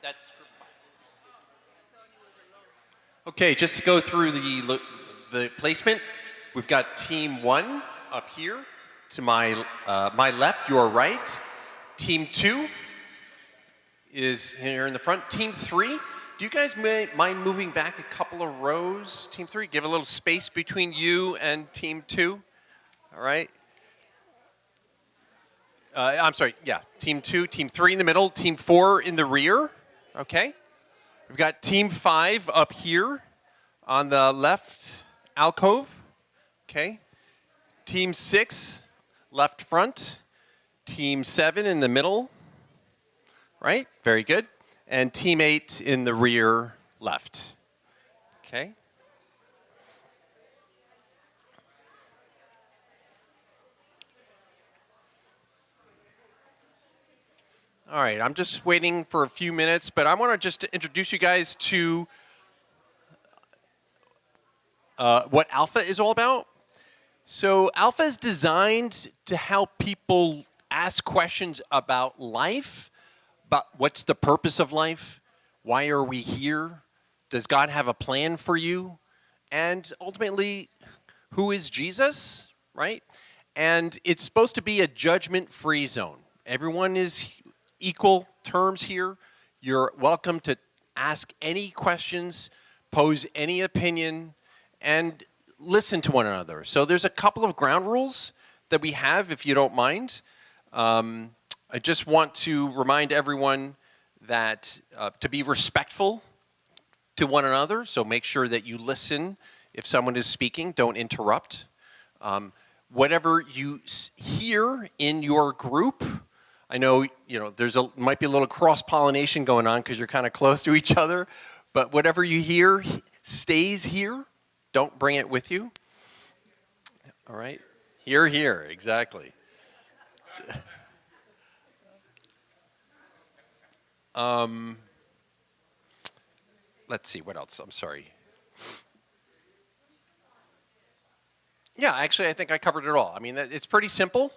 That's group 5. Okay, just to go through the placement, we've got team 1 up here to my left, your right. Team 2 is here in the front. Team 3, do you guys mind moving back a couple of rows? Team 3, give a little space between you and team 2. All right. I'm sorry, yeah, team 2, team 3 in the middle, team 4 in the rear. Okay. We've got team 5 up here on the left alcove. Okay. Team 6, left front. Team 7 in the middle. Right? Very good. And team 8 in the rear left. Okay. All right, I'm just waiting for a few minutes, but I want to just introduce you guys to what Alpha is all about. So Alpha is designed to help people ask questions about life, about what's the purpose of life, why are we here, does God have a plan for you, and ultimately, who is Jesus, right? And it's supposed to be a judgment-free zone. Everyone is equal terms here. You're welcome to ask any questions, pose any opinion, and listen to one another. So there's a couple of ground rules that we have, if you don't mind. I just want to remind everyone that to be respectful to one another, so make sure that you listen if someone is speaking, don't interrupt. Whatever you hear in your group, I know, there's might be a little cross-pollination going on because you're kind of close to each other, but whatever you hear stays here. Don't bring it with you. All right? Here, exactly. Let's see, what else? I'm sorry. Yeah, actually, I think I covered it all. I mean, it's pretty simple.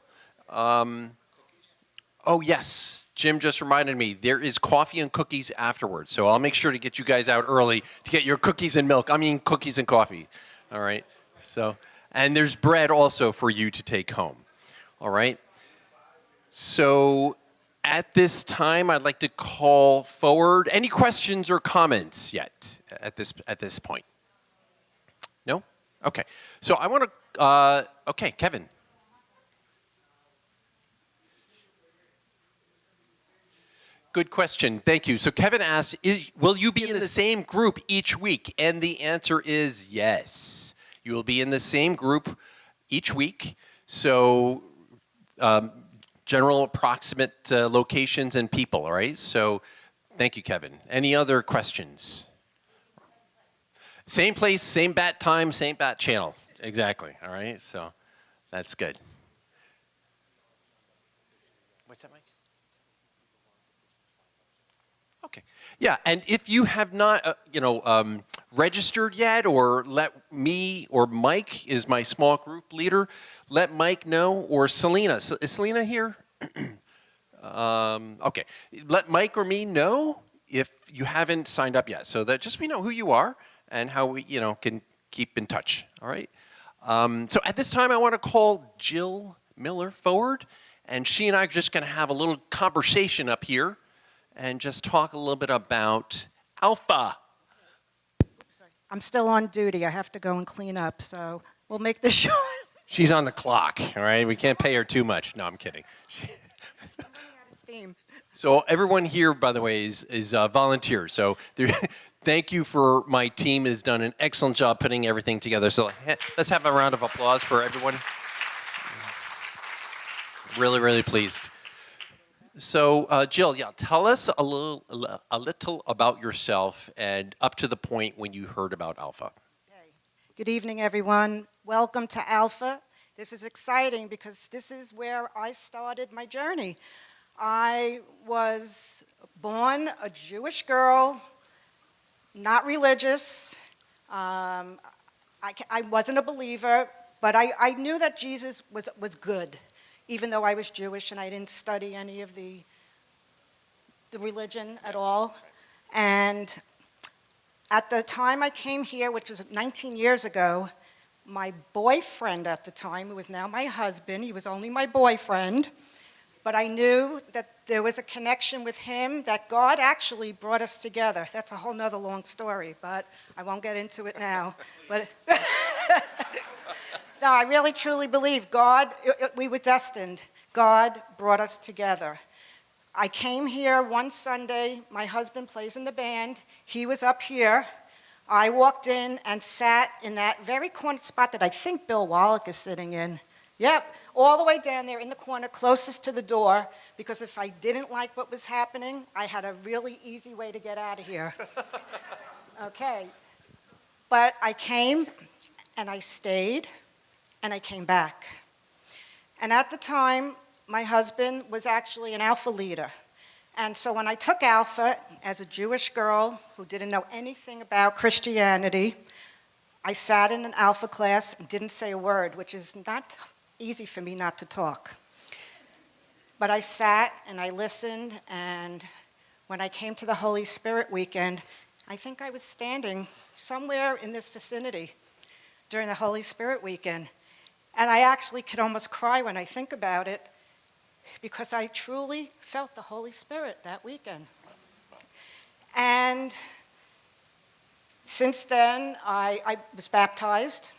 Oh, yes. Jim just reminded me, there is coffee and cookies afterwards. So I'll make sure to get you guys out early to get your cookies and milk. I mean, cookies and coffee. All right? So, and there's bread also for you to take home. All right? So at this time, I'd like to call forward any questions or comments yet at this point? No? Okay. So I want to, okay, Kevin. Good question. Thank you. So Kevin asked, will you be in the same group each week? And the answer is yes. You will be in the same group each week. So general approximate locations and people, all right? So thank you, Kevin. Any other questions? Same place, same bat time, same bat channel. Exactly, all right? So that's good. What's that, Mike? Okay. Yeah, and if you have not, registered yet, or let me or Mike is my small group leader, let Mike know, or Selena. Is Selena here? Okay. Let Mike or me know if you haven't signed up yet, so that just we know who you are and how we, can keep in touch. All right. So at this time, I want to call Jill Miller forward, and she and I are just going to have a little conversation up here and just talk a little bit about Alpha. Sorry. I'm still on duty. I have to go and clean up, so we'll make this short. She's on the clock, all right? We can't pay her too much. No, I'm kidding. Steam. So everyone here, by the way, is volunteers. So thank you for my team has done an excellent job putting everything together. So let's have a round of applause for everyone. Really, really pleased. So, Jill, yeah, tell us a little about yourself and up to the point when you heard about Alpha. Okay. Good evening, everyone. Welcome to Alpha. This is exciting because this is where I started my journey. I was born a Jewish girl, not religious. I wasn't a believer, but I knew that Jesus was good. Even though I was Jewish and I didn't study any of the religion at all. And at the time I came here, which was 19 years ago, my boyfriend at the time, who is now my husband, he was only my boyfriend, but I knew that there was a connection with him, that God actually brought us together. That's a whole nother long story, but I won't get into it now. But no, I really truly believe God, we were destined. God brought us together. I came here one Sunday. My husband plays in the band. He was up here. I walked in and sat in that very corner spot that I think Bill Wallach is sitting in. Yep, all the way down there in the corner, closest to the door, because if I didn't like what was happening, I had a really easy way to get out of here. Okay, but I came, and I stayed, and I came back. And at the time, my husband was actually an Alpha leader. And so when I took Alpha as a Jewish girl who didn't know anything about Christianity, I sat in an Alpha class and didn't say a word, which is not easy for me not to talk. But I sat and I listened, and when I came to the Holy Spirit weekend, I think I was standing somewhere in this vicinity during the Holy Spirit weekend. And I actually could almost cry when I think about it, because I truly felt the Holy Spirit that weekend. And since then, I was baptized.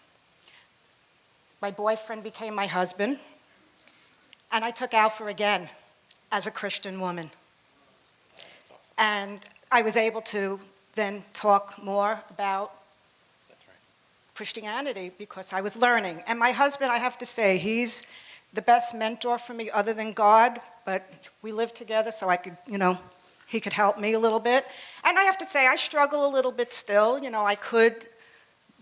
My boyfriend became my husband. And I took Alpha again as a Christian woman. That's awesome. And I was able to then talk more about Christianity because I was learning. And my husband, I have to say, he's the best mentor for me other than God, but we live together so I could, he could help me a little bit. And I have to say, I struggle a little bit still. I could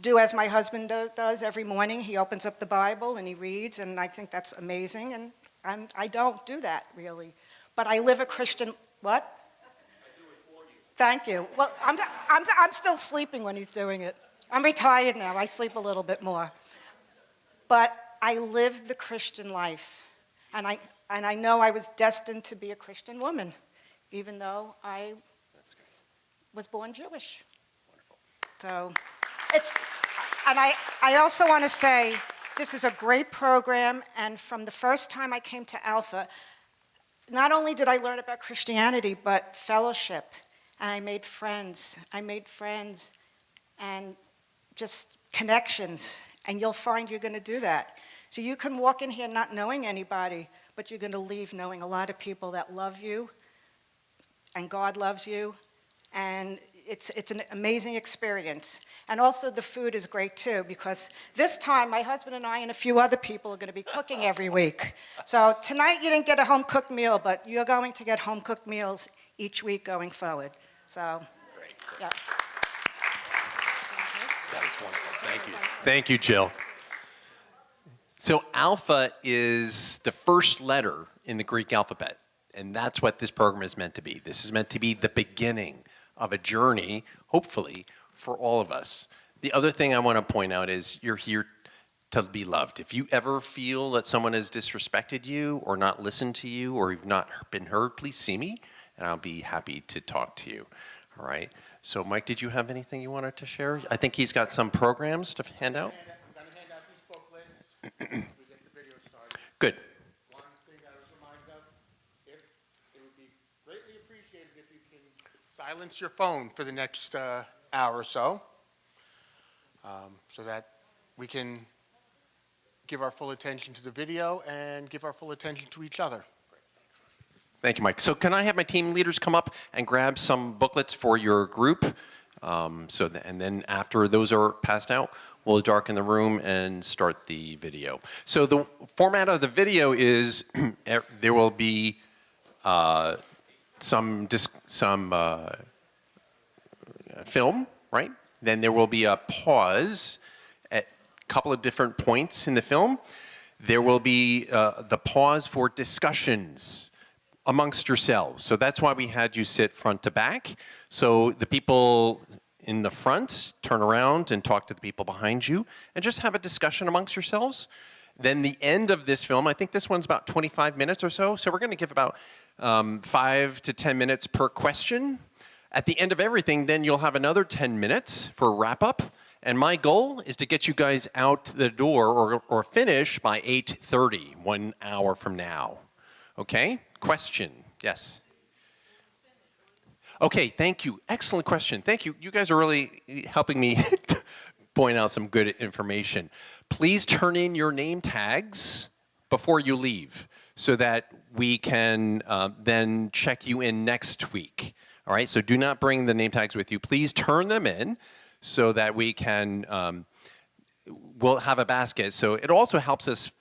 do as my husband does every morning. He opens up the Bible and he reads, and I think that's amazing. And I don't do that, really. But I live a Christian, what? I do it for you. Thank you. Well, I'm still sleeping when he's doing it. I'm retired now. I sleep a little bit more. But I lived the Christian life. And I know I was destined to be a Christian woman, even though I was born Jewish. Wonderful. So and I also want to say, this is a great program, and from the first time I came to Alpha, not only did I learn about Christianity, but fellowship, and I made friends. And just connections, and you'll find you're going to do that. So you can walk in here not knowing anybody, but you're going to leave knowing a lot of people that love you, and God loves you, and it's an amazing experience. And also the food is great too, because this time my husband and I and a few other people are going to be cooking every week. So tonight you didn't get a home-cooked meal, but you're going to get home-cooked meals each week going forward. So, Great. yeah. That was wonderful. Thank you. Thank you, Jill. So Alpha is the first letter in the Greek alphabet, and that's what this program is meant to be. This is meant to be the beginning of a journey, hopefully, for all of us. The other thing I want to point out is you're here to be loved. If you ever feel that someone has disrespected you or not listened to you or you've not been heard, please see me, and I'll be happy to talk to you. All right? So, Mike, did you have anything you wanted to share? I think he's got some programs to hand out. I'm going to hand out these booklets. We get the video started. Good. One thing I was reminded of, it would be greatly appreciated if you can silence your phone for the next hour or so that we can give our full attention to the video and give our full attention to each other. Thank you, Mike. So can I have my team leaders come up and grab some booklets for your group? And then after those are passed out, we'll darken the room and start the video. So the format of the video is there will be some film, right? Then there will be a pause at a couple of different points in the film. There will be the pause for discussions amongst yourselves. So that's why we had you sit front to back. So the people in the front turn around and talk to the people behind you and just have a discussion amongst yourselves. Then the end of this film, I think this one's about 25 minutes or so. So we're going to give about 5 to 10 minutes per question. At the end of everything, then you'll have another 10 minutes for a wrap-up. And my goal is to get you guys out the door or finish by 8:30, 1 hour from now. Okay? Question. Yes? Okay, thank you. Excellent question. Thank you. You guys are really helping me point out some good information. Please turn in your name tags before you leave so that we can then check you in next week. All right, so do not bring the name tags with you. Please turn them in so that we can, we'll have a basket. So it also helps us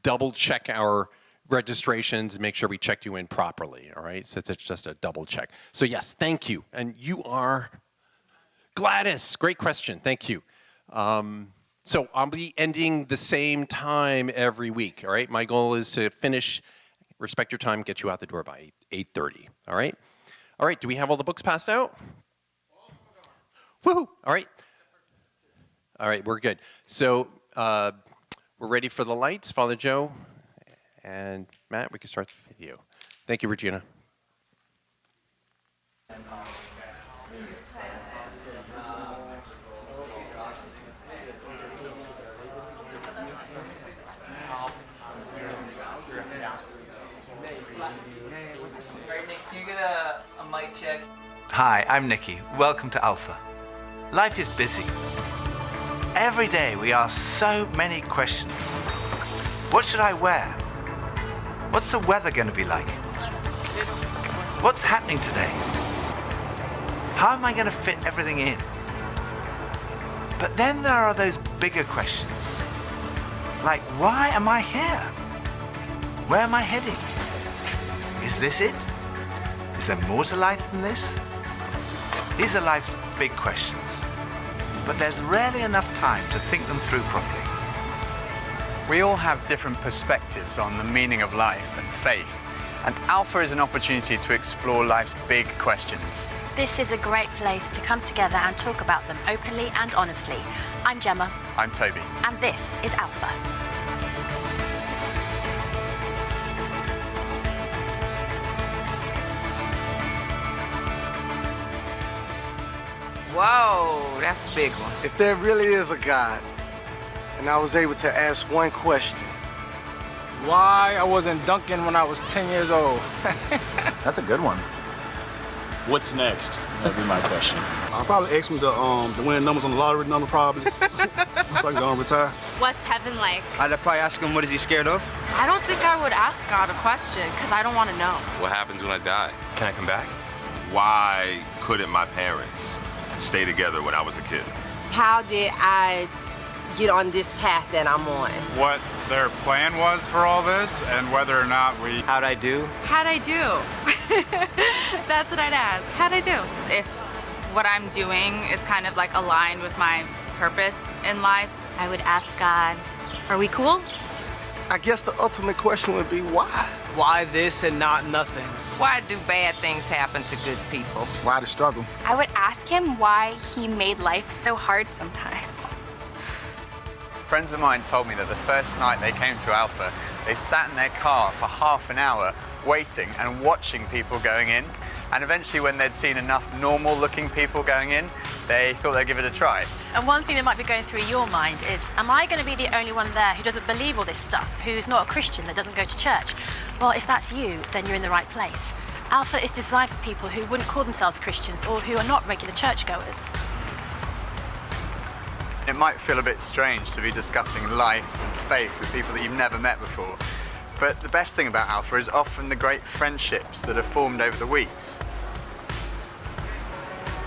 double check our registrations, make sure we checked you in properly, all right? Since it's just a double check. So yes, thank you. And you are Gladys, great question, thank you. So I'll be ending the same time every week, all right? My goal is to finish, respect your time, get you out the door by 8:30, all right? All right, do we have all the books passed out? Woohoo, all right. All right, we're good. So we're ready for the lights. Father Joe and Matt, we can start the video. Thank you, Regina. Can you get a mic check? Hi, I'm Nicky. Welcome to Alpha. Life is busy. Every day we ask so many questions. What should I wear? What's the weather going to be like? What's happening today? How am I going to fit everything in? But then there are those bigger questions. Like, why am I here? Where am I heading? Is this it? Is there more to life than this? These are life's big questions, but there's rarely enough time to think them through properly. We all have different perspectives on the meaning of life and faith, and Alpha is an opportunity to explore life's big questions. This is a great place to come together and talk about them openly and honestly. I'm Gemma, I'm Toby. and this is Alpha. Whoa, that's a big one. If there really is a God, and I was able to ask one question, Why I wasn't dunking when I was 10 years old. That's a good one. What's next? That'd be my question. I'll probably ask him to win numbers on the lottery number, probably. So I can go and retire. What's heaven like? I'd probably ask him what is he scared of. I don't think I would ask God a question because I don't want to know. What happens when I die? Can I come back? Why couldn't my parents stay together when I was a kid? How did I get on this path that I'm on? What their plan was for all this and whether or not we... How'd I do? How'd I do? That's what I'd ask. How'd I do? If what I'm doing is kind of like aligned with my purpose in life, I would ask God, are we cool? I guess the ultimate question would be why? Why this and not nothing? why do bad things happen to good people? Why the struggle? I would ask him why he made life so hard sometimes. Friends of mine told me that the first night they came to Alpha, they sat in their car for half an hour waiting and watching people going in. And eventually, when they'd seen enough normal-looking people going in, they thought they'd give it a try. And one thing that might be going through your mind is, am I going to be the only one there who doesn't believe all this stuff, who's not a Christian, that doesn't go to church? Well, if that's you, then you're in the right place. Alpha is designed for people who wouldn't call themselves Christians or who are not regular churchgoers. It might feel a bit strange to be discussing life and faith with people that you've never met before. But the best thing about Alpha is often the great friendships that are formed over the weeks.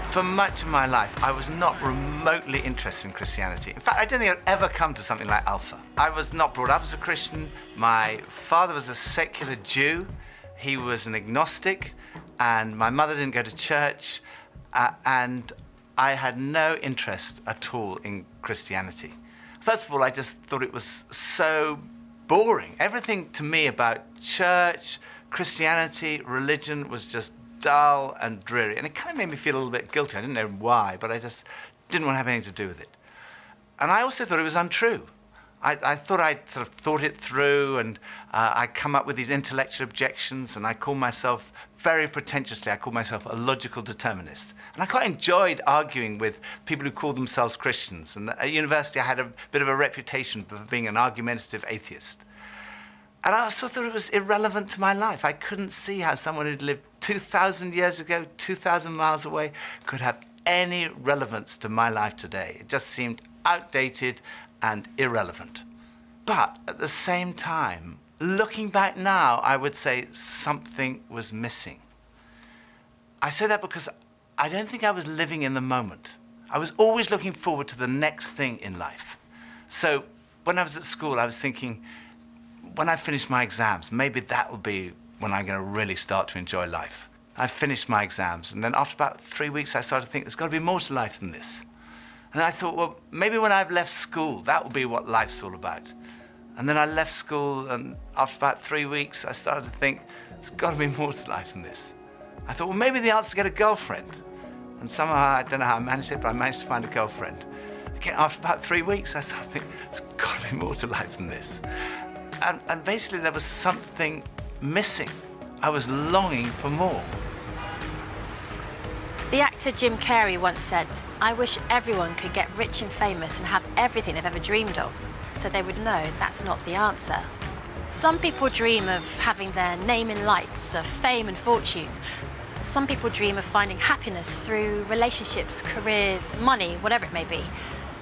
For much of my life, I was not remotely interested in Christianity. In fact, I don't think I'd ever come to something like Alpha. I was not brought up as a Christian. My father was a secular Jew. He was an agnostic, and my mother didn't go to church, and I had no interest at all in Christianity. First of all, I just thought it was so boring. Everything to me about church, Christianity, religion was just dull and dreary. And it kind of made me feel a little bit guilty. I didn't know why, but I just didn't want to have anything to do with it. And I also thought it was untrue. I thought I'd sort of thought it through, and I'd come up with these intellectual objections, and I called myself very pretentiously, I called myself a logical determinist. And I quite enjoyed arguing with people who called themselves Christians. And at university, I had a bit of a reputation for being an argumentative atheist. And I also thought it was irrelevant to my life. I couldn't see how someone who'd lived 2,000 years ago, 2,000 miles away, could have any relevance to my life today. It just seemed outdated and irrelevant. But at the same time, looking back now, I would say something was missing. I say that because I don't think I was living in the moment. I was always looking forward to the next thing in life. So when I was at school, I was thinking, when I finish my exams, maybe that will be when I'm going to really start to enjoy life. I finished my exams, and then after about 3 weeks, I started to think there's got to be more to life than this. And I thought, well, maybe when I've left school, that will be what life's all about. And then I left school, and after about 3 weeks, I started to think, there's got to be more to life than this. I thought, well, maybe the answer is to get a girlfriend. And somehow, I don't know how I managed it, but I managed to find a girlfriend. Again, after about 3 weeks, I started to think, there's got to be more to life than this. And basically, there was something missing. I was longing for more. The actor Jim Carrey once said, "I wish everyone could get rich and famous and have everything they've ever dreamed of, so they would know that's not the answer." Some people dream of having their name in lights, of fame and fortune. Some people dream of finding happiness through relationships, careers, money, whatever it may be.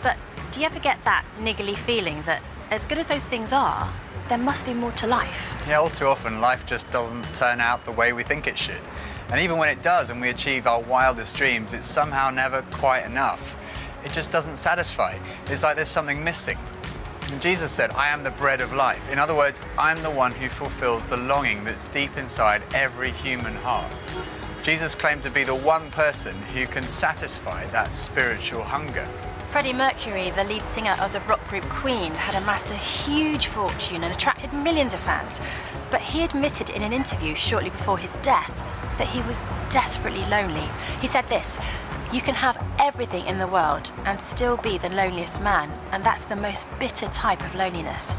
But do you ever get that niggly feeling that as good as those things are, there must be more to life? Yeah, all too often life just doesn't turn out the way we think it should. And even when it does and we achieve our wildest dreams, it's somehow never quite enough. It just doesn't satisfy. It's like there's something missing. And Jesus said, "I am the bread of life." In other words, I'm the one who fulfills the longing that's deep inside every human heart. Jesus claimed to be the one person who can satisfy that spiritual hunger. Freddie Mercury, the lead singer of the rock group Queen, had amassed a huge fortune and attracted millions of fans. But he admitted in an interview shortly before his death that he was desperately lonely. He said this, "You can have everything in the world and still be the loneliest man, and that's the most bitter type of loneliness.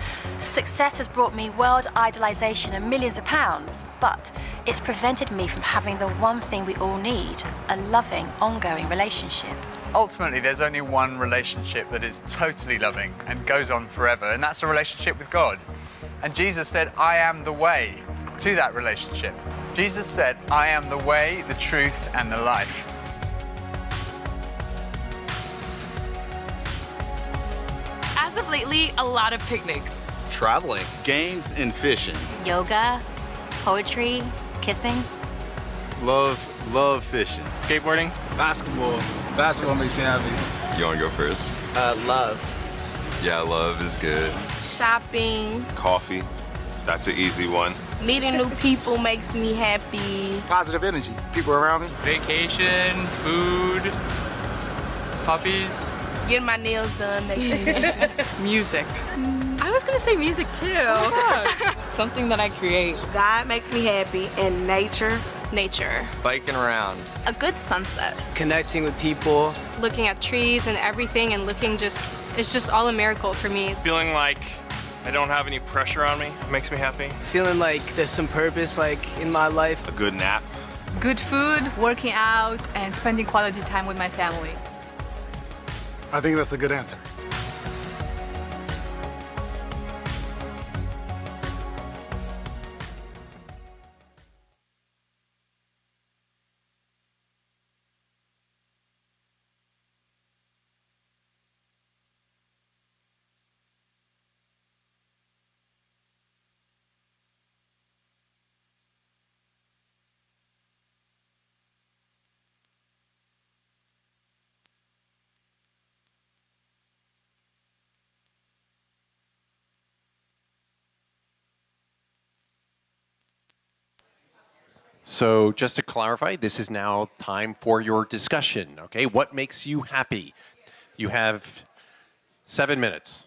Success has brought me world idolization and millions of pounds, but it's prevented me from having the one thing we all need, a loving, ongoing relationship." Ultimately, there's only one relationship that is totally loving and goes on forever, and that's a relationship with God. And Jesus said, "I am the way to that relationship." Jesus said, "I am the way, the truth, and the life." As of lately, a lot of picnics. Traveling, games, and fishing. Yoga, poetry, kissing. Love fishing. Skateboarding. Basketball. Basketball makes me happy. You want to go first? Love. Yeah, love is good. Shopping. Coffee, that's an easy one. Meeting new people makes me happy. Positive energy. People around me. Vacation, food, puppies. Getting my nails done makes me happy. Music. I was gonna say music too. Something that I create. God makes me happy, and nature. Nature. Biking around. A good sunset. Connecting with people. Looking at trees and everything and it's just all a miracle for me. Feeling like I don't have any pressure on me makes me happy. Feeling like there's some purpose in my life. A good nap. Good food, working out, and spending quality time with my family. I think that's a good answer. So just to clarify, this is now time for your discussion, okay? What makes you happy? You have 7 minutes.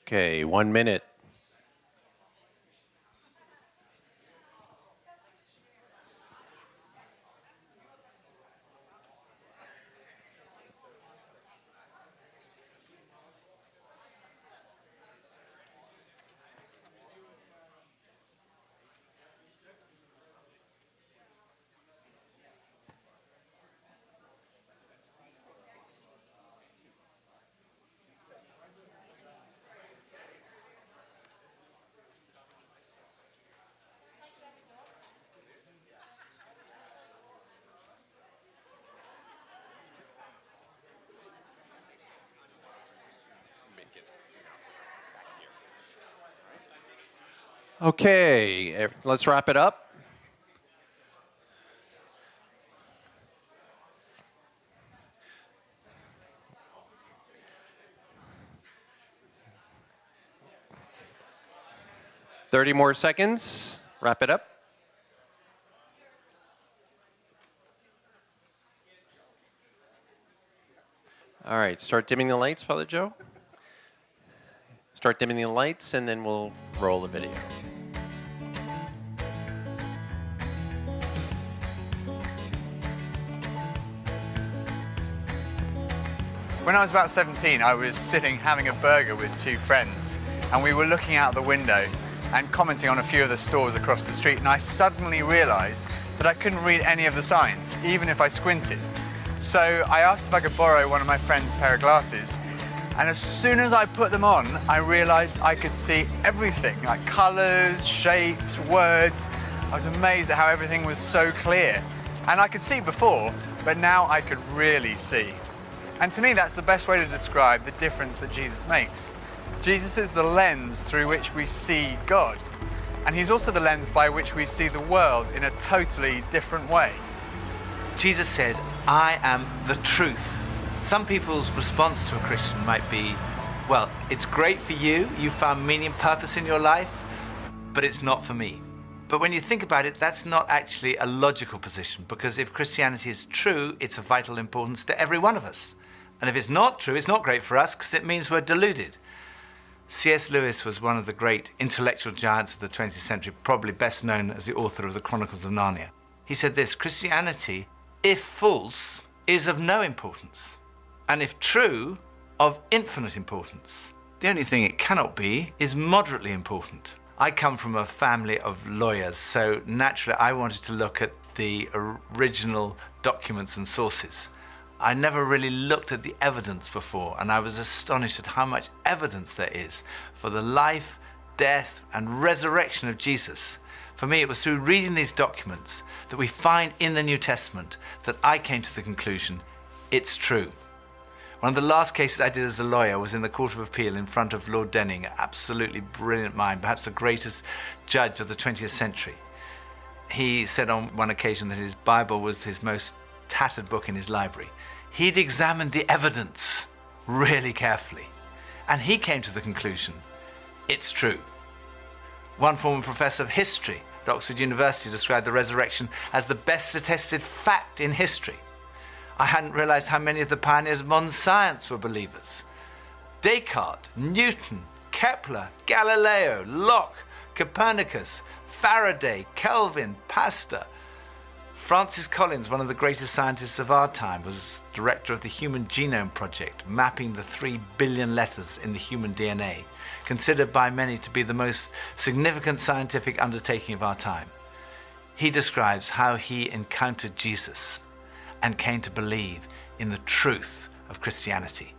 Okay, 1 minute. Okay, let's wrap it up. Thirty more seconds. Wrap it up. All right, start dimming the lights, Father Joe. Start dimming the lights, and then we'll roll the video. When I was about 17, I was sitting having a burger with two friends, and we were looking out the window and commenting on a few of the stores across the street, and I suddenly realized that I couldn't read any of the signs, even if I squinted. So I asked if I could borrow one of my friend's pair of glasses, and as soon as I put them on, I realized I could see everything, like colors, shapes, words. I was amazed at how everything was so clear. And I could see before, but now I could really see. And to me, that's the best way to describe the difference that Jesus makes. Jesus is the lens through which we see God. And he's also the lens by which we see the world in a totally different way. Jesus said, I am the truth. Some people's response to a Christian might be, well, it's great for you, you found meaning and purpose in your life, but it's not for me. But when you think about it, that's not actually a logical position, because if Christianity is true, it's of vital importance to every one of us. And if it's not true, it's not great for us, because it means we're deluded. C.S. Lewis was one of the great intellectual giants of the 20th century, probably best known as the author of the Chronicles of Narnia. He said this, Christianity, if false, is of no importance, and if true, of infinite importance. The only thing it cannot be is moderately important. I come from a family of lawyers, so naturally I wanted to look at the original documents and sources. I never really looked at the evidence before, and I was astonished at how much evidence there is for the life, death, and resurrection of Jesus. For me, it was through reading these documents that we find in the New Testament that I came to the conclusion, it's true. One of the last cases I did as a lawyer was in the Court of Appeal in front of Lord Denning, an absolutely brilliant mind, perhaps the greatest judge of the 20th century. He said on one occasion that his Bible was his most tattered book in his library. He'd examined the evidence really carefully, and he came to the conclusion, it's true. One former professor of history at Oxford University described the resurrection as the best attested fact in history. I hadn't realized how many of the pioneers of modern science were believers. Descartes, Newton, Kepler, Galileo, Locke, Copernicus, Faraday, Kelvin, Pasteur. Francis Collins, one of the greatest scientists of our time, was director of the Human Genome Project, mapping the 3 billion letters in the human DNA, considered by many to be the most significant scientific undertaking of our time. He describes how he encountered Jesus and came to believe in the truth of Christianity.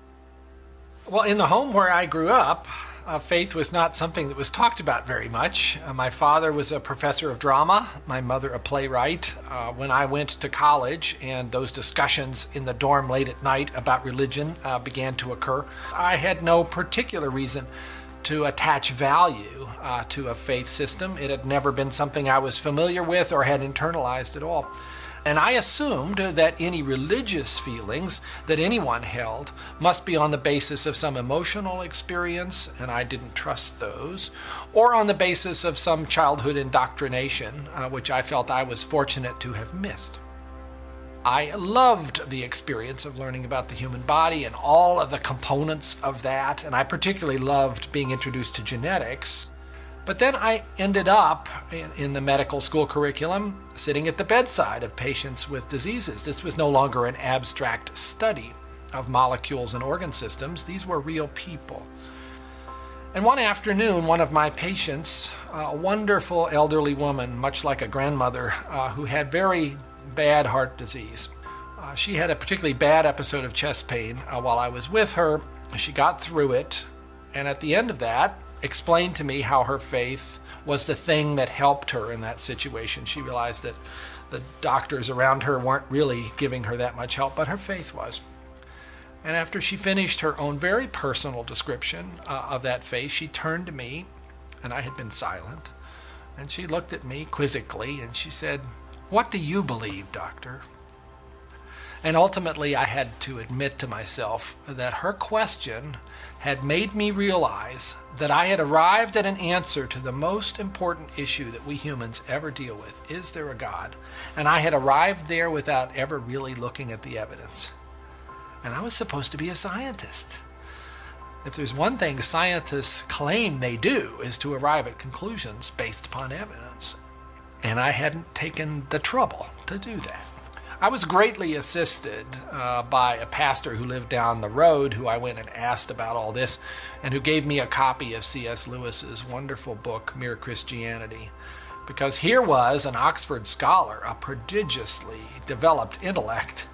Well, in the home where I grew up, faith was not something that was talked about very much. My father was a professor of drama, my mother a playwright. When I went to college and those discussions in the dorm late at night about religion began to occur, I had no particular reason to attach value to a faith system. It had never been something I was familiar with or had internalized at all. And I assumed that any religious feelings that anyone held must be on the basis of some emotional experience, and I didn't trust those, or on the basis of some childhood indoctrination, which I felt I was fortunate to have missed. I loved the experience of learning about the human body and all of the components of that, and I particularly loved being introduced to genetics. But then I ended up in the medical school curriculum sitting at the bedside of patients with diseases. This was no longer an abstract study of molecules and organ systems. These were real people. And one afternoon, one of my patients, a wonderful elderly woman, much like a grandmother, who had very bad heart disease. She had a particularly bad episode of chest pain while I was with her. She got through it, and at the end of that, explained to me how her faith was the thing that helped her in that situation. She realized that the doctors around her weren't really giving her that much help, but her faith was. And after she finished her own very personal description of that faith, she turned to me, and I had been silent, and she looked at me quizzically, and she said, "What do you believe, doctor?" And ultimately, I had to admit to myself that her question had made me realize that I had arrived at an answer to the most important issue that we humans ever deal with. Is there a God? And I had arrived there without ever really looking at the evidence. And I was supposed to be a scientist. If there's one thing scientists claim they do is to arrive at conclusions based upon evidence. And I hadn't taken the trouble to do that. I was greatly assisted by a pastor who lived down the road, who I went and asked about all this, and who gave me a copy of C.S. Lewis's wonderful book, Mere Christianity. Because here was an Oxford scholar, a prodigiously developed intellect,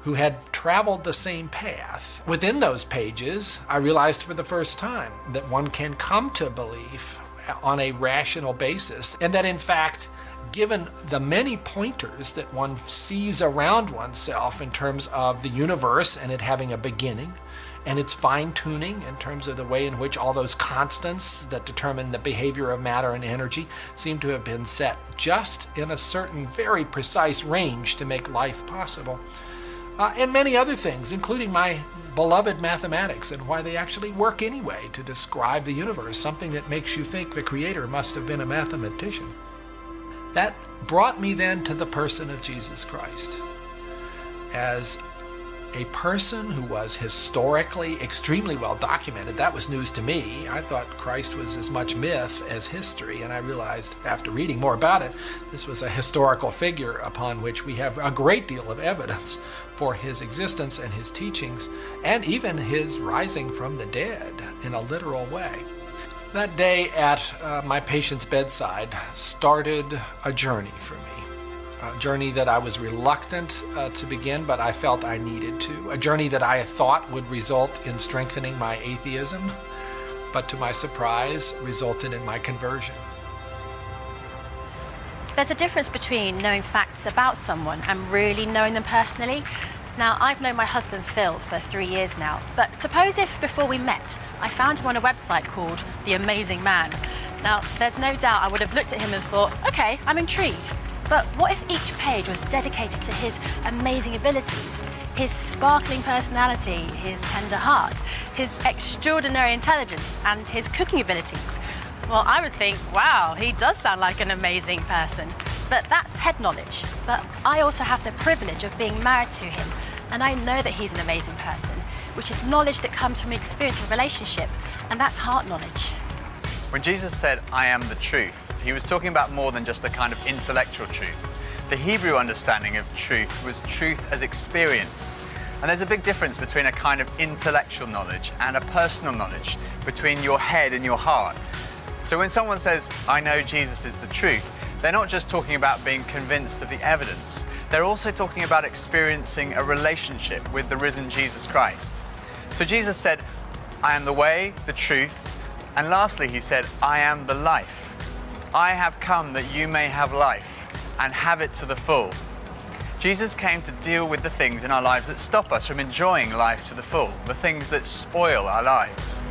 who had traveled the same path. Within those pages, I realized for the first time that one can come to belief on a rational basis, and that in fact, given the many pointers that one sees around oneself in terms of the universe and it having a beginning, and its fine-tuning in terms of the way in which all those constants that determine the behavior of matter and energy seem to have been set just in a certain very precise range to make life possible. And many other things, including my beloved mathematics and why they actually work anyway to describe the universe, something that makes you think the Creator must have been a mathematician. That brought me then to the person of Jesus Christ as a person who was historically extremely well documented. That was news to me. I thought Christ was as much myth as history, and I realized after reading more about it, this was a historical figure upon which we have a great deal of evidence for his existence and his teachings, and even his rising from the dead in a literal way. That day at my patient's bedside started a journey for me, a journey that I was reluctant to begin, but I felt I needed to, a journey that I thought would result in strengthening my atheism, but to my surprise, resulted in my conversion. There's a difference between knowing facts about someone and really knowing them personally. Now, I've known my husband Phil for 3 years now, but suppose if before we met, I found him on a website called The Amazing Man. Now, there's no doubt I would have looked at him and thought, okay, I'm intrigued. But what if each page was dedicated to his amazing abilities, his sparkling personality, his tender heart, his extraordinary intelligence, and his cooking abilities? Well, I would think, wow, he does sound like an amazing person. But that's head knowledge. But I also have the privilege of being married to him, and I know that he's an amazing person, which is knowledge that comes from the experience of a relationship, and that's heart knowledge. When Jesus said, "I am the truth," he was talking about more than just a kind of intellectual truth. The Hebrew understanding of truth was truth as experienced. And there's a big difference between a kind of intellectual knowledge and a personal knowledge, between your head and your heart. So when someone says, "I know Jesus is the truth," they're not just talking about being convinced of the evidence. They're also talking about experiencing a relationship with the risen Jesus Christ. So Jesus said, "I am the way, the truth," and lastly he said, "I am the life. I have come that you may have life and have it to the full." Jesus came to deal with the things in our lives that stop us from enjoying life to the full, the things that spoil our lives.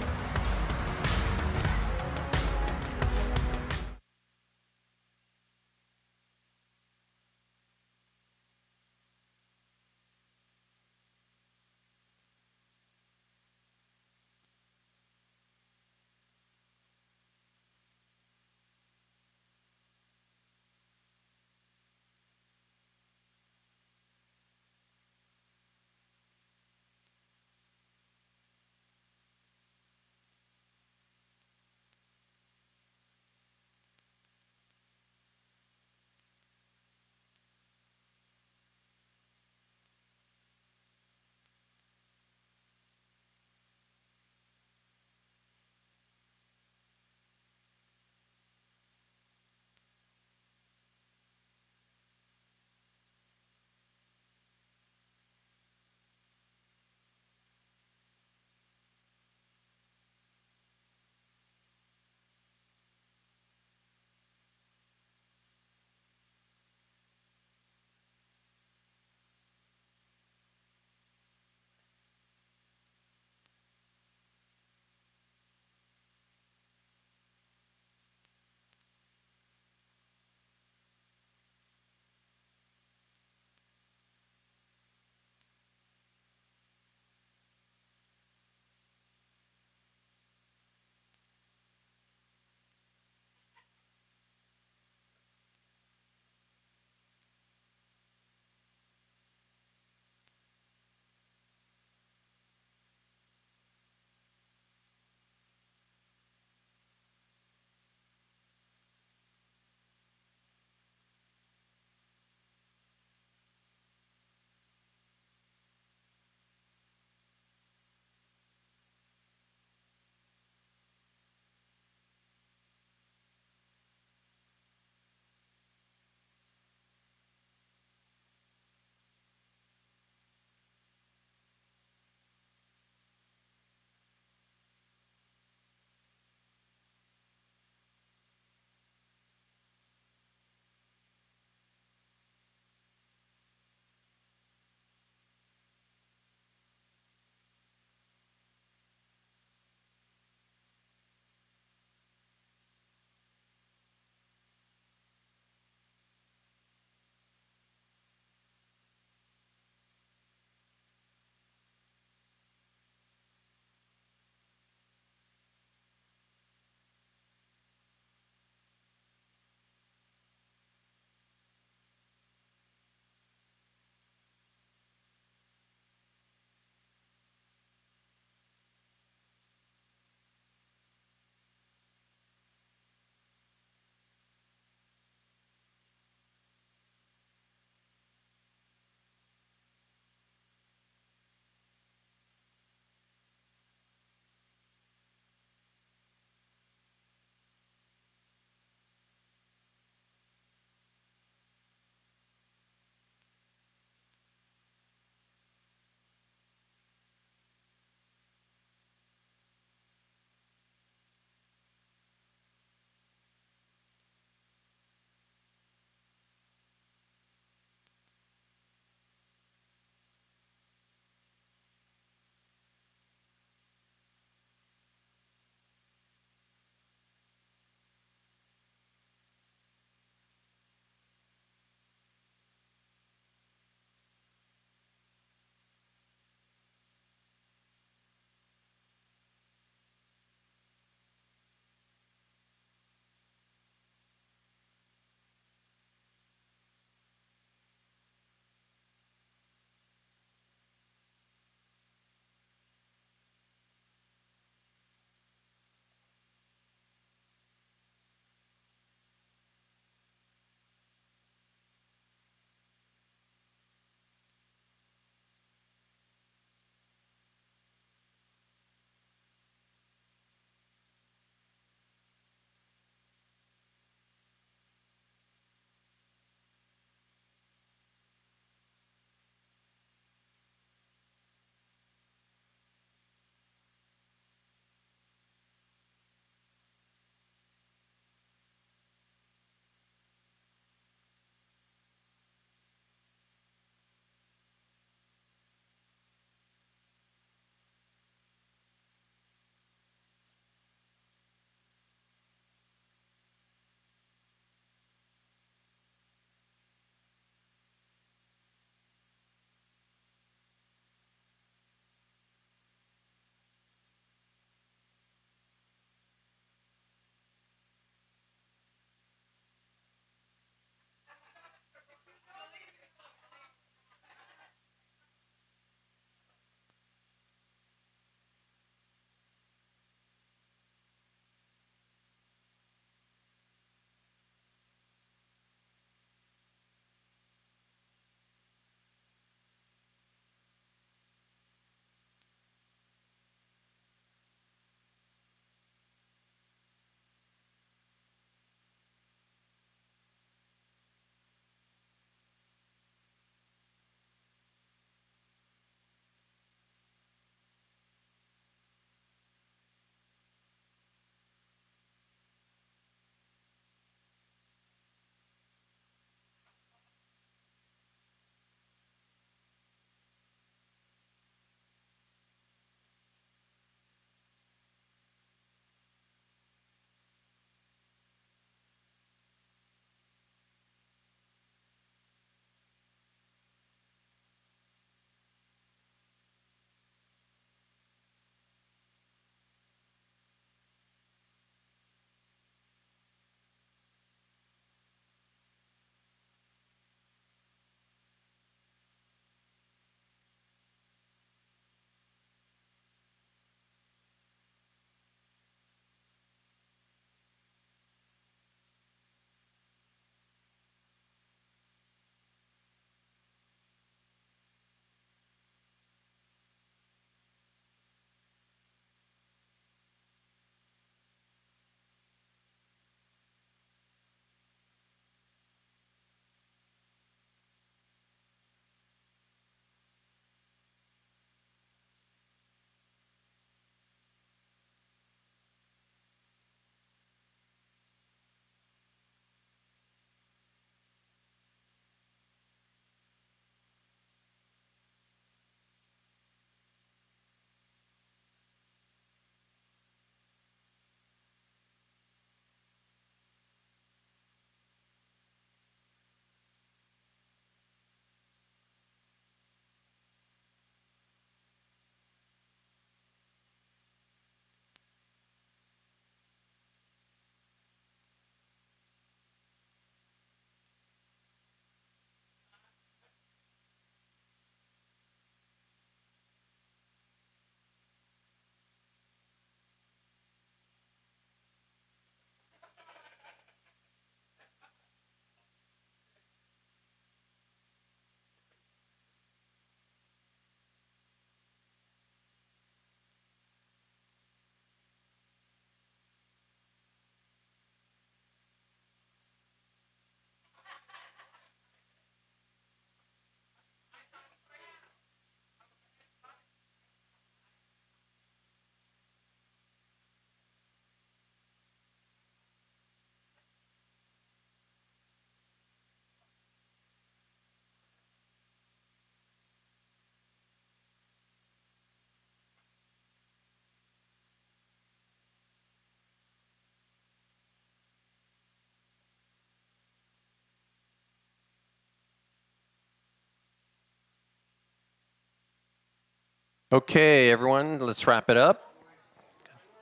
Okay, everyone, let's wrap it up.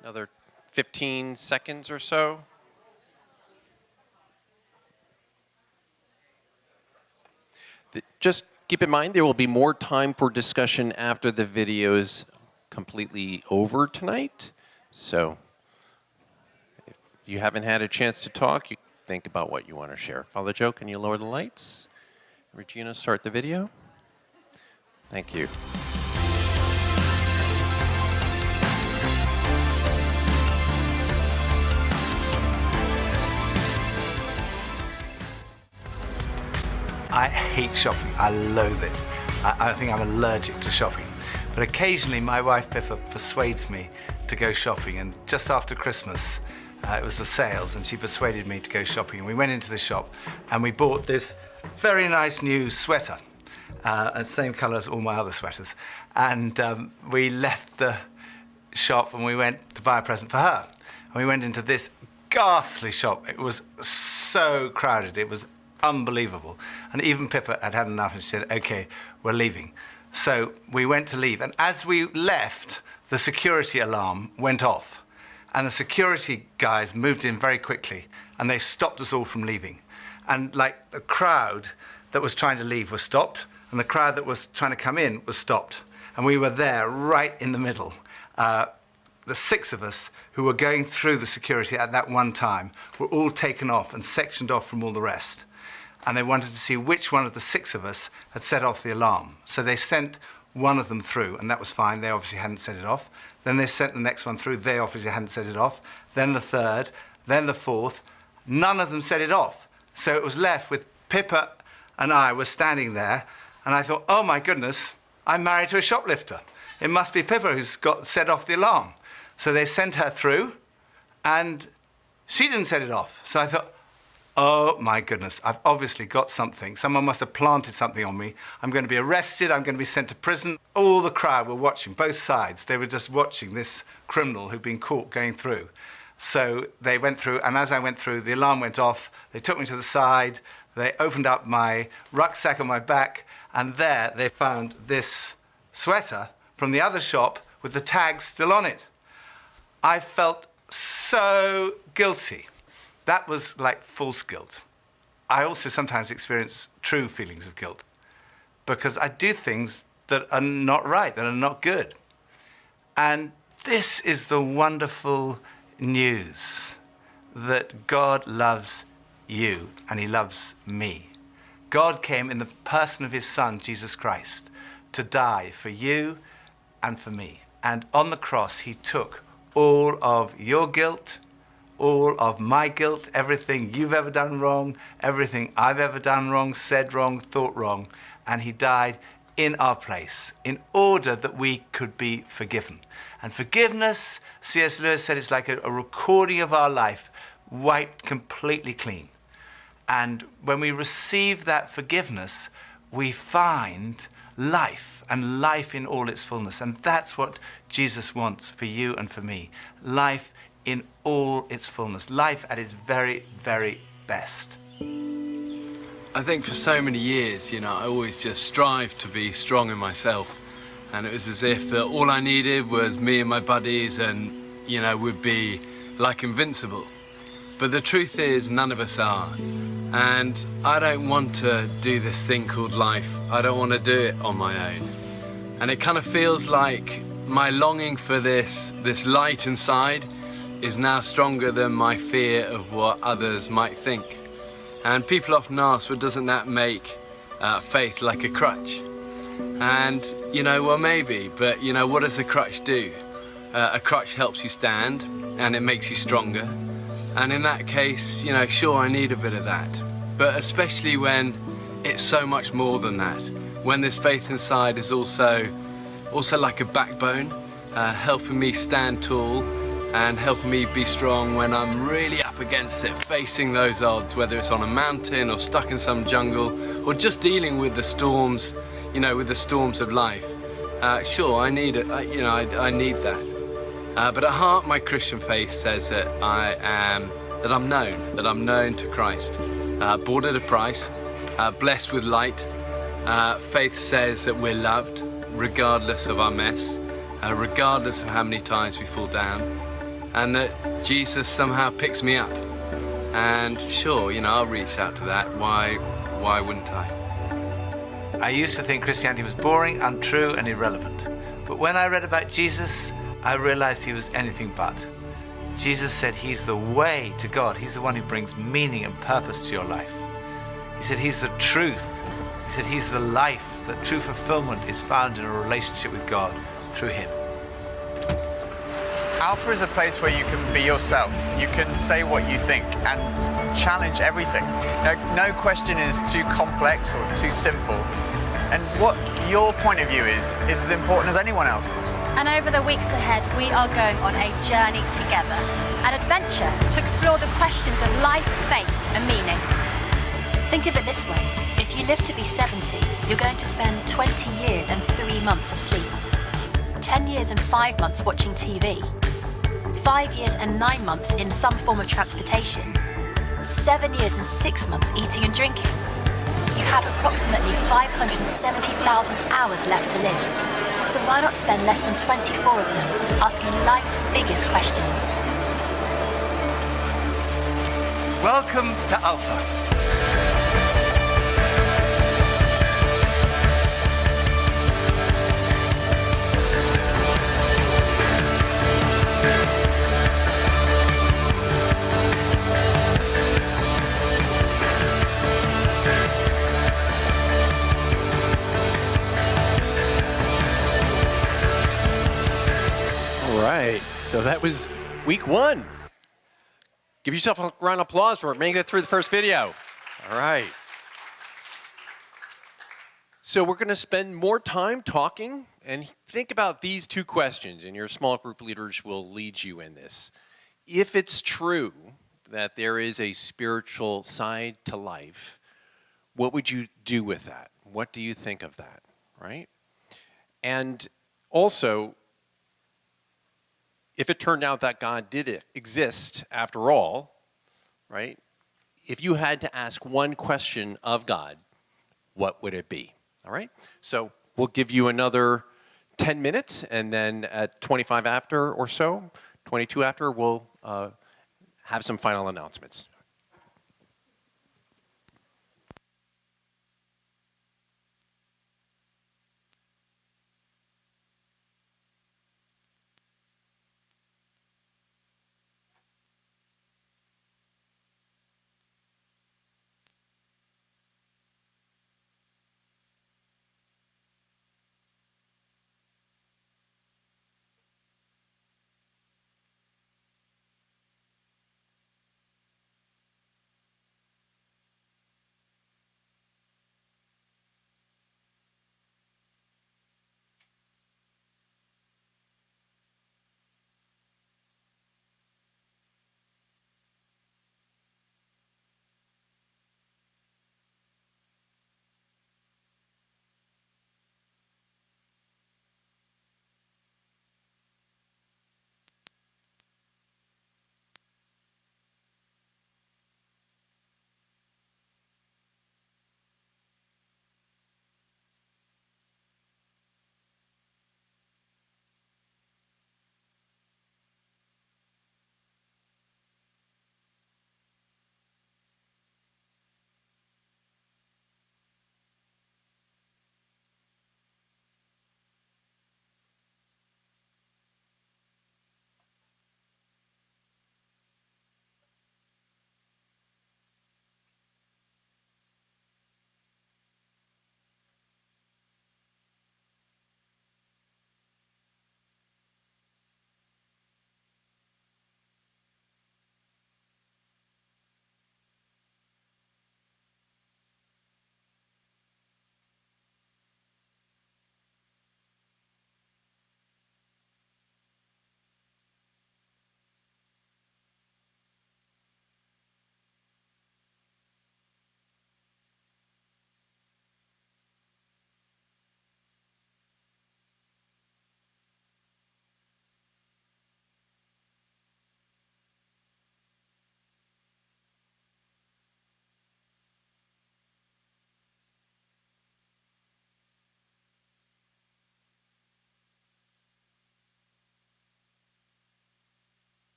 Another 15 seconds or so. Just keep in mind there will be more time for discussion after the video is completely over tonight. So if you haven't had a chance to talk, you think about what you want to share. Father Joe, can you lower the lights? Regina, start the video. Thank you. I hate shopping. I loathe it. I think I'm allergic to shopping. But occasionally my wife Pippa persuades me to go shopping, and just after Christmas, it was the sales, and she persuaded me to go shopping. And we went into the shop and we bought this very nice new sweater, same color as all my other sweaters. And we left the shop and we went to buy a present for her. And we went into this ghastly shop. It was so crowded. It was unbelievable. And even Pippa had had enough and she said, okay, we're leaving. So we went to leave. And as we left, the security alarm went off. And the security guys moved in very quickly and they stopped us all from leaving. And like the crowd that was trying to leave was stopped and the crowd that was trying to come in was stopped. And we were there right in the middle. The 6 of us who were going through the security at that one time were all taken off and sectioned off from all the rest. And they wanted to see which one of the 6 of us had set off the alarm. So they sent one of them through, and that was fine. They obviously hadn't set it off. Then they sent the next one through. They obviously hadn't set it off. Then the 3rd, then the 4th. None of them set it off. So it was left with Pippa and I were standing there, and I thought, oh my goodness, I'm married to a shoplifter. It must be Pippa who's got set off the alarm. So they sent her through, and she didn't set it off. So I thought, oh my goodness, I've obviously got something. Someone must have planted something on me. I'm going to be arrested, I'm going to be sent to prison. All the crowd were watching, both sides. They were just watching this criminal who'd been caught going through. So they went through, and as I went through, the alarm went off. They took me to the side. They opened up my rucksack on my back, and there they found this sweater from the other shop with the tag still on it. I felt so guilty. That was like false guilt. I also sometimes experience true feelings of guilt because I do things that are not right, that are not good. And this is the wonderful news that God loves you and he loves me. God came in the person of his Son, Jesus Christ, to die for you and for me. And on the cross, he took all of your guilt, all of my guilt, everything you've ever done wrong, everything I've ever done wrong, said wrong, thought wrong, and he died in our place in order that we could be forgiven. And forgiveness, C.S. Lewis said, it's like a recording of our life, wiped completely clean. And when we receive that forgiveness, we find life, and life in all its fullness. And that's what Jesus wants for you and for me. Life in all its fullness. Life at its very, very best. I think for so many years, I always just strived to be strong in myself. And it was as if that all I needed was me and my buddies and, we'd be like invincible. But the truth is, none of us are. And I don't want to do this thing called life. I don't want to do it on my own. And it kind of feels like my longing for this light inside is now stronger than my fear of what others might think. And people often ask, well, doesn't that make faith like a crutch? And, well, maybe, but, what does a crutch do? A crutch helps you stand and it makes you stronger. And in that case, sure, I need a bit of that. But especially when it's so much more than that. When this faith inside is also like a backbone, helping me stand tall and helping me be strong when I'm really up against it, facing those odds, whether it's on a mountain or stuck in some jungle or just dealing with the storms, with the storms of life. Sure, I need it, I need that. But at heart, my Christian faith says that I'm known to Christ, bought at a price, blessed with light. Faith says that we're loved, regardless of our mess, regardless of how many times we fall down, and that Jesus somehow picks me up. And sure, I'll reach out to that. Why wouldn't I? I used to think Christianity was boring, untrue, and irrelevant. But when I read about Jesus, I realized he was anything but. Jesus said he's the way to God. He's the one who brings meaning and purpose to your life. He said he's the truth. He said he's the life. That true fulfillment is found in a relationship with God through him. Alpha is a place where you can be yourself. You can say what you think and challenge everything. No question is too complex or too simple. And what your point of view is as important as anyone else's. And over the weeks ahead, we are going on a journey together, an adventure to explore the questions of life, faith, and meaning. Think of it this way. If you live to be 70, you're going to spend 20 years and 3 months asleep, 10 years and 5 months watching TV, 5 years and 9 months in some form of transportation, 7 years and 6 months eating and drinking. You have approximately 570,000 hours left to live. So why not spend less than 24 of them asking life's biggest questions? Welcome to Alpha. All right, so that was week 1. Give yourself a round of applause for making it through the first video. All right. So we're going to spend more time talking and think about these 2 questions, and your small group leaders will lead you in this. If it's true that there is a spiritual side to life, what would you do with that? What do you think of that, right? And also, if it turned out that God did exist after all, right? If you had to ask one question of God, what would it be? All right? So we'll give you another 10 minutes, and then at 25 after or so, 22 after, we'll have some final announcements.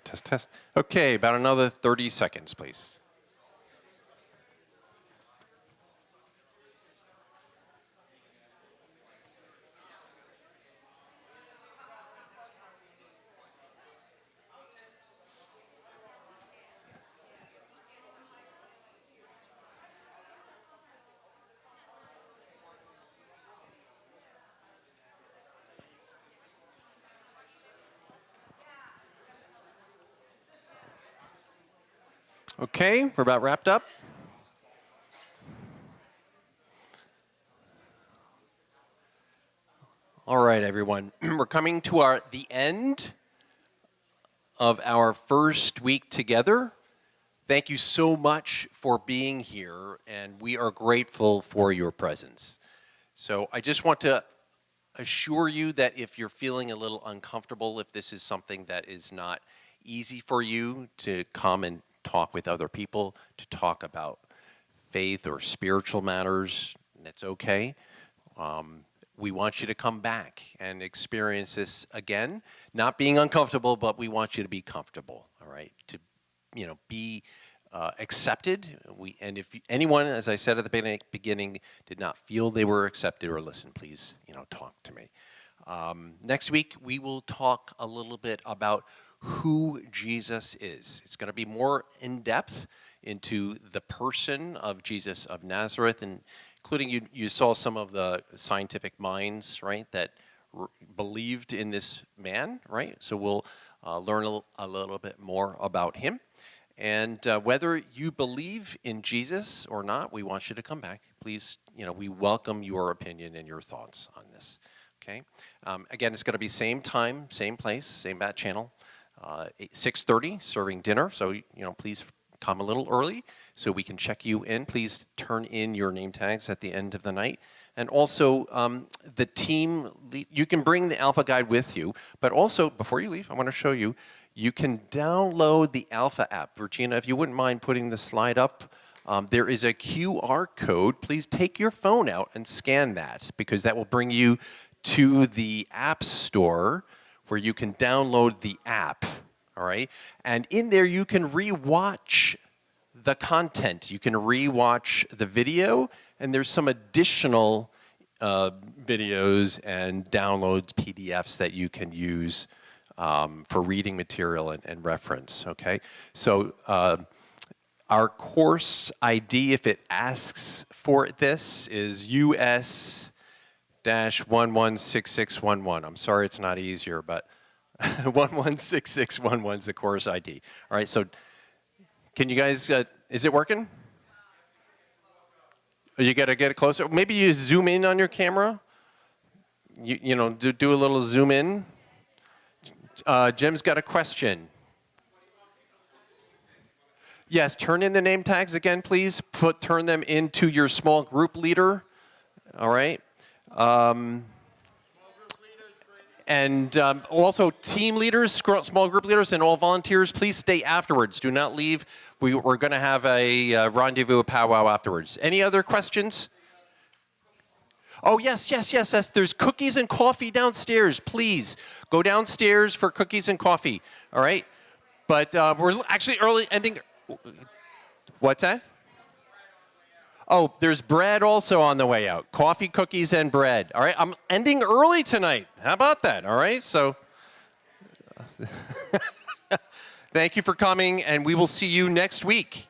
Test, test. Okay, about another 30 seconds, please. Okay, we're about wrapped up. All right, everyone. We're coming to the end of our first week together. Thank you so much for being here, and we are grateful for your presence. So I just want to assure you that if you're feeling a little uncomfortable, if this is something that is not easy for you to come and talk with other people, to talk about faith or spiritual matters, that's okay. We want you to come back and experience this again. Not being uncomfortable, but we want you to be comfortable, all right? To, be accepted. And if anyone, as I said at the beginning, did not feel they were accepted or listened, please, talk to me. Next week, we will talk a little bit about who Jesus is. It's going to be more in depth into the person of Jesus of Nazareth, and including you saw some of the scientific minds, right, that believed in this man, right? So we'll learn a little bit more about him. And whether you believe in Jesus or not, we want you to come back. Please, we welcome your opinion and your thoughts on this, okay? Again, it's going to be same time, same place, same bat channel, 6:30, serving dinner. So, please come a little early so we can check you in. Please turn in your name tags at the end of the night. And also, the team, you can bring the Alpha Guide with you, but also, before you leave, I want to show you, you can download the Alpha app. Regina, if you wouldn't mind putting the slide up, there is a QR code. Please take your phone out and scan that, because that will bring you to the App Store where you can download the app, all right? And in there, you can rewatch the content. You can rewatch the video, and there's some additional videos and downloads, PDFs that you can use for reading material and reference, okay? So our course ID, if it asks for this, is US-116611. I'm sorry it's not easier, but 116611 is the course ID. All right, so can you guys, is it working? You got to get it closer. Maybe you zoom in on your camera. Do a little zoom in. Jim's got a question. Yes, turn in the name tags again, please. Turn them into your small group leader. All right. And also team leaders, small group leaders, and all volunteers, please stay afterwards. Do not leave. We're going to have a rendezvous, a powwow afterwards. Any other questions? Oh, yes. There's cookies and coffee downstairs. Please go downstairs for cookies and coffee. All right? But we're actually early ending. What's that? Oh, there's bread also on the way out. Coffee, cookies, and bread. All right? I'm ending early tonight. How about that? All right? So thank you for coming, and we will see you next week.